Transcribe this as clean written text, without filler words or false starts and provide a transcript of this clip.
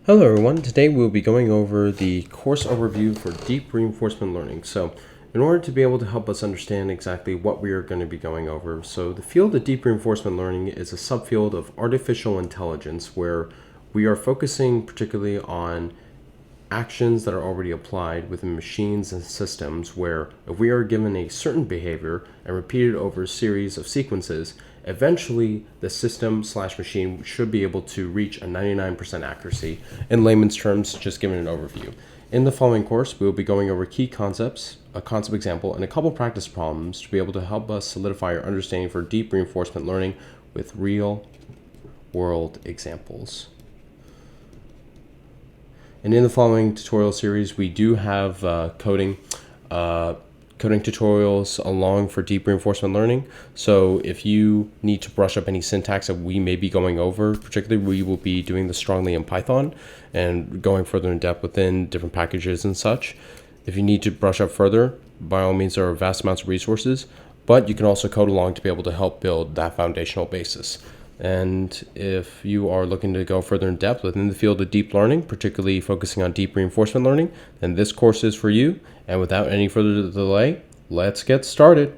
Hello everyone, today we'll be going over the course overview for deep reinforcement learning. So in order to be able to help us understand exactly what we are going to be going over, so the field of deep reinforcement learning is a subfield of artificial intelligence where we are focusing particularly on actions that are already applied within machines and systems where if we are given a certain behavior and repeated over a series of sequences, eventually the system/machine should be able to reach a 99% accuracy. In layman's terms, just giving an overview. In the following course, we will be going over key concepts, a concept example, and a couple practice problems to be able to help us solidify our understanding for deep reinforcement learning with real-world examples. And in the following tutorial series, we do have coding tutorials along for deep reinforcement learning. So if you need to brush up any syntax that we may be going over, particularly we will be doing this strongly in Python and going further in depth within different packages and such. If you need to brush up further, by all means, there are vast amounts of resources, but you can also code along to be able to help build that foundational basis. And if you are looking to go further in depth within the field of deep learning, particularly focusing on deep reinforcement learning, then this course is for you. And without any further delay, let's get started.